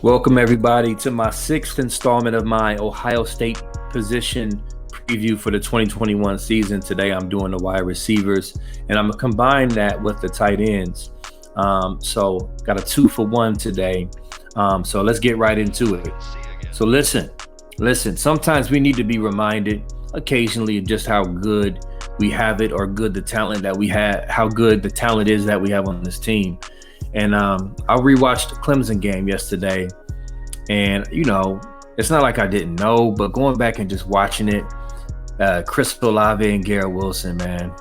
Welcome, everybody, to my sixth installment of my Ohio State position preview for the 2021 season. Today, I'm doing the wide receivers, and I'm going to combine that with the tight ends. So, got a 2-for-1 today. So, let's get right into it. So, listen. Sometimes we need to be reminded occasionally of just how good we have it, or good the talent that we have, how good the talent is that we have on this team. And I rewatched the Clemson game yesterday, and it's not like I didn't know, but going back and just watching it, Chris Olave and Garrett Wilson, man,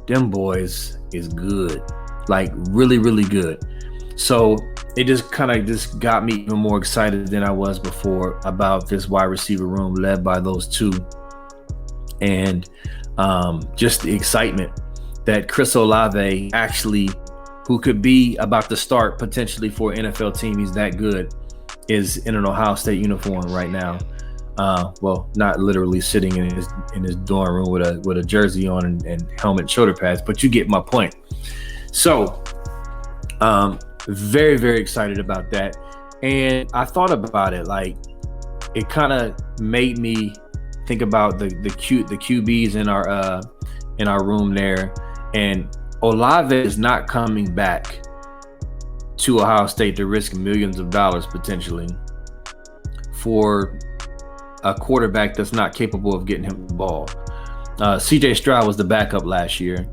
them boys is good, like really, really good. So it just kind of got me even more excited than I was before about this wide receiver room led by those two, and just the excitement that Chris Olave actually, who could be about to start potentially for an NFL team, he's that good, is in an Ohio State uniform right now. Well, not literally sitting in his dorm room with a jersey on and helmet and shoulder pads, but you get my point. So, very, very excited about that. And I thought about it, like, it kind of made me think about the QBs in our room there. And Olave is not coming back to Ohio State to risk millions of dollars potentially for a quarterback that's not capable of getting him the ball. CJ Stroud was the backup last year,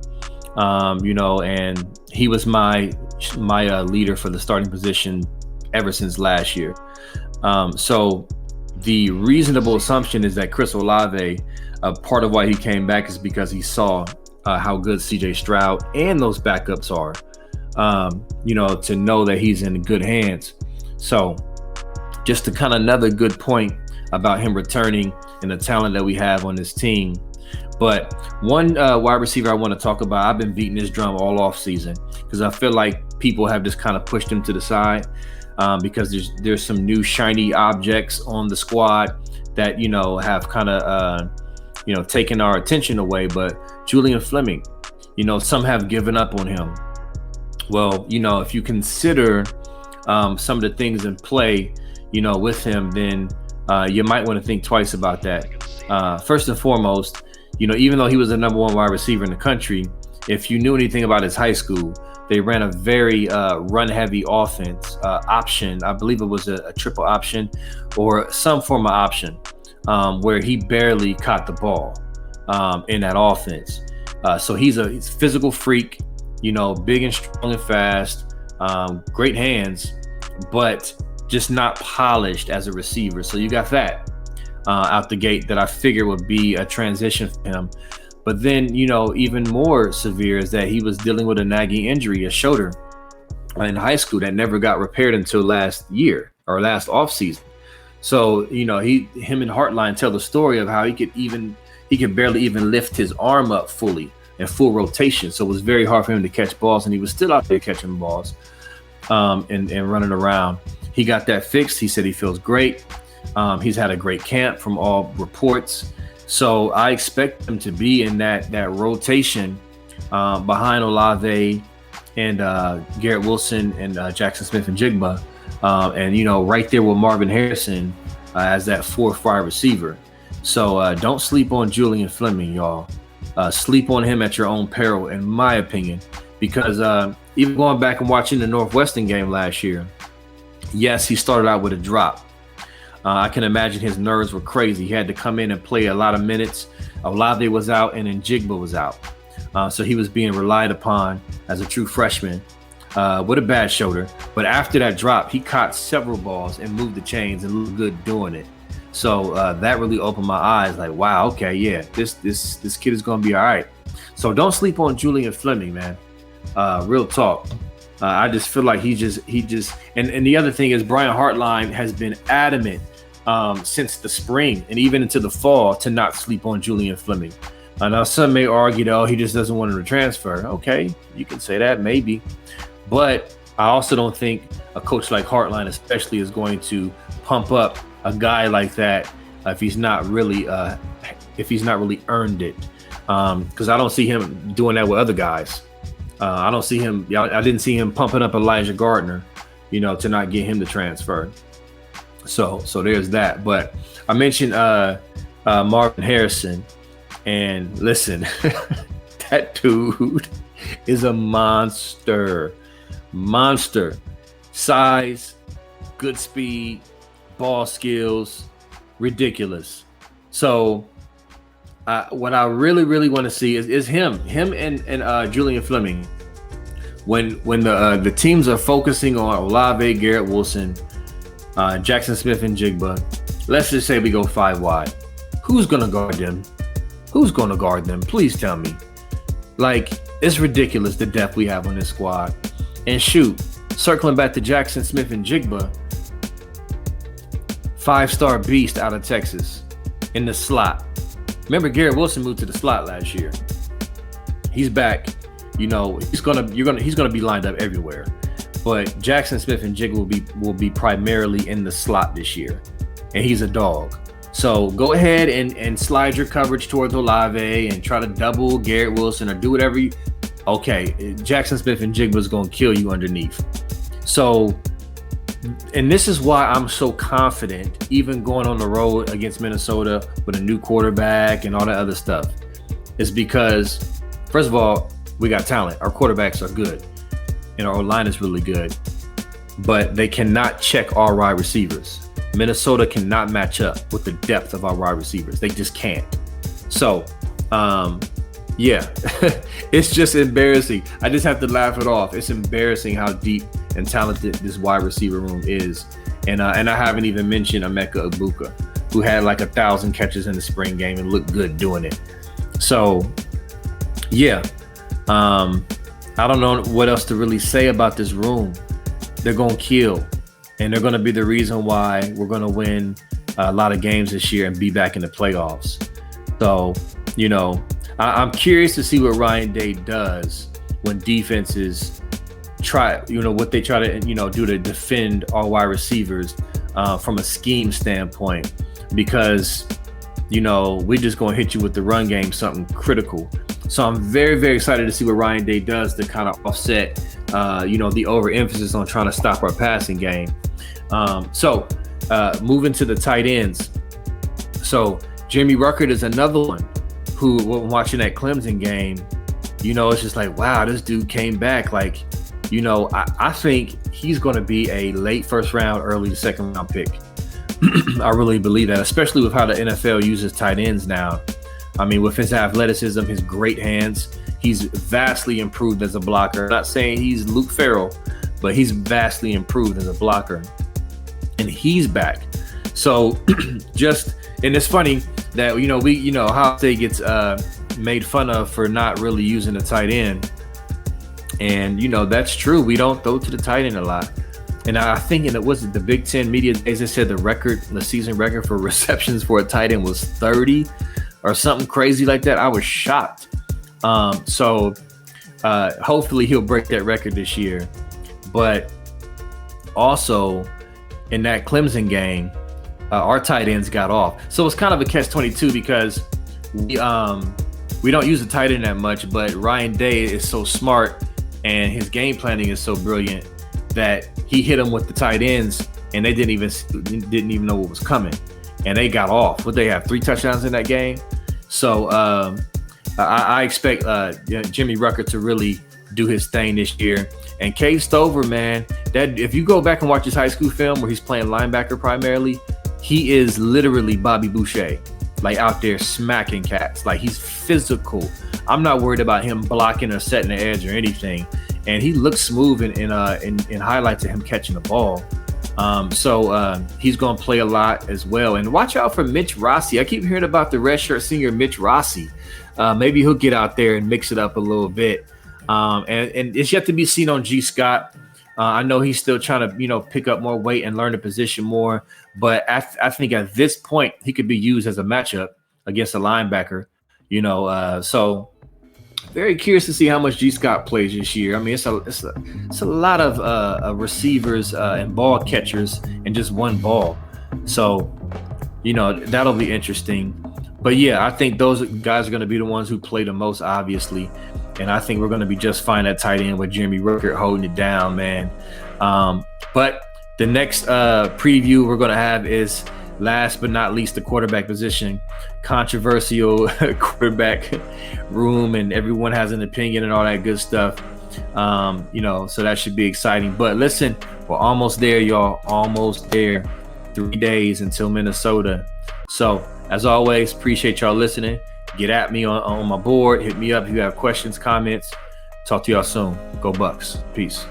and he was my leader for the starting position ever since last year. So the reasonable assumption is that Chris Olave, part of why he came back is because he saw how good CJ Stroud and those backups are, to know that he's in good hands. So just to kind of another good point about him returning and the talent that we have on this team. But one wide receiver I want to talk about, I've been beating this drum all off season because I feel like people have just kind of pushed him to the side because there's some new shiny objects on the squad that, have kind of, taken our attention away. But Julian Fleming, some have given up on him. Well, if you consider some of the things in play, with him, then you might want to think twice about that. First and foremost, even though he was the number one wide receiver in the country, if you knew anything about his high school, they ran a very run-heavy offense option. I believe it was a triple option or some form of option where he barely caught the ball in that offense. So he's a physical freak, big and strong and fast, great hands, but just not polished as a receiver. So you got that out the gate that I figure would be a transition for him. But then, even more severe is that he was dealing with a nagging injury, a shoulder, in high school that never got repaired until last year or last offseason. So, him and Heartline tell the story of how he could barely even lift his arm up fully in full rotation. So it was very hard for him to catch balls, and he was still out there catching balls and running around. He got that fixed. He said he feels great. He's had a great camp from all reports. So I expect him to be in that rotation behind Olave and Garrett Wilson and Jackson Smith and Jigba. And, right there with Marvin Harrison as that fourth wide receiver. So don't sleep on Julian Fleming, y'all. Sleep on him at your own peril, in my opinion, because even going back and watching the Northwestern game last year, yes, he started out with a drop. I can imagine his nerves were crazy. He had to come in and play a lot of minutes. Olave was out, and then Jigba was out. So he was being relied upon as a true freshman with a bad shoulder. But after that drop, he caught several balls and moved the chains and looked good doing it. So that really opened my eyes, like, wow, okay, yeah, this kid is going to be all right. So don't sleep on Julian Fleming, man. Real talk. I just feel like he just and the other thing is Brian Hartline has been adamant since the spring and even into the fall to not sleep on Julian Fleming. Now some may argue that he just doesn't want to transfer. Okay, you can say that maybe, but I also don't think a coach like Hartline especially is going to pump up a guy like that if he's not really earned it, because I don't see him doing that with other guys. I don't see him. I didn't see him pumping up Elijah Gardner to not get him to transfer. So there's that. But I mentioned Marvin Harrison, and listen, that dude is a monster. Size, good speed, ball skills, ridiculous. So what I really want to see is him and Julian Fleming. When the teams are focusing on Olave, Garrett Wilson, Jackson Smith, and Jigba, let's just say we go 5 wide. Who's gonna guard them? Please tell me. Like, it's ridiculous the depth we have on this squad. And shoot, circling back to Jackson Smith and Jigba, 5-star beast out of Texas in the slot. Remember, Garrett Wilson moved to the slot last year. He's back. He's gonna be lined up everywhere. But Jackson Smith and Jigba will be primarily in the slot this year, and he's a dog. So go ahead and slide your coverage towards Olave and try to double Garrett Wilson or do whatever you. Okay, Jackson Smith and Jigba is gonna kill you underneath. So, and this is why I'm so confident, even going on the road against Minnesota with a new quarterback and all that other stuff, is because, first of all, we got talent. Our quarterbacks are good, and our line is really good, but they cannot check our wide receivers. Minnesota cannot match up with the depth of our wide receivers. They just can't. So, yeah, it's just embarrassing. I just have to laugh it off. It's embarrassing how deep and talented this wide receiver room is. And I haven't even mentioned Emeka Egbuka, who had like 1,000 catches in the spring game and looked good doing it. So, yeah, I don't know what else to really say about this room. They're going to kill, and they're going to be the reason why we're going to win a lot of games this year and be back in the playoffs. So, I'm curious to see what Ryan Day does when defenses try, what they try to, do to defend our wide receivers from a scheme standpoint, because, we're just going to hit you with the run game, something critical. So I'm very, very excited to see what Ryan Day does to kind of offset, the overemphasis on trying to stop our passing game. So moving to the tight ends. So Jeremy Ruckert is another one who, when watching that Clemson game, it's just like, wow, this dude came back. Like, I think he's going to be a late first round, early second round pick. I really believe that, especially with how the NFL uses tight ends now. I mean, with his athleticism, his great hands, he's vastly improved as a blocker. I'm not saying he's Luke Farrell, but he's vastly improved as a blocker. And he's back. So and it's funny that, Ohio State gets made fun of for not really using the tight end. And, that's true. We don't throw to the tight end a lot. And I think it was the Big Ten media days that said the season record for receptions for a tight end was 30 or something crazy like that. I was shocked. So hopefully he'll break that record this year. But also in that Clemson game, our tight ends got off. So it's kind of a catch-22 because we don't use the tight end that much, but Ryan Day is so smart and his game planning is so brilliant that he hit them with the tight ends and they didn't even know what was coming, and they got off. Would they have 3 touchdowns in that game? So I expect Jimmy Ruckert to really do his thing this year. And Cade Stover, man, that if you go back and watch his high school film where he's playing linebacker primarily, he is literally Bobby Boucher, like out there smacking cats. Like, he's physical. I'm not worried about him blocking or setting the edge or anything. And he looks smooth in highlights of him catching the ball. So he's going to play a lot as well. And watch out for Mitch Rossi. I keep hearing about the redshirt senior Mitch Rossi. Maybe he'll get out there and mix it up a little bit. And it's yet to be seen on G. Scott. I know he's still trying to, pick up more weight and learn the position more. But I think at this point, he could be used as a matchup against a linebacker, so very curious to see how much G. Scott plays this year. I mean, it's a lot of receivers and ball catchers and just one ball. So, that'll be interesting. But yeah, I think those guys are going to be the ones who play the most, obviously. And I think we're going to be just fine at tight end with Jeremy Ruckert holding it down, man. But the next preview we're going to have is, last but not least, the quarterback position. Controversial quarterback room, and everyone has an opinion and all that good stuff. So that should be exciting. But listen, we're almost there, y'all. Almost there. 3 days until Minnesota. So as always, appreciate y'all listening. Get at me on my board. Hit me up if you have questions, comments. Talk to y'all soon. Go Bucks. Peace.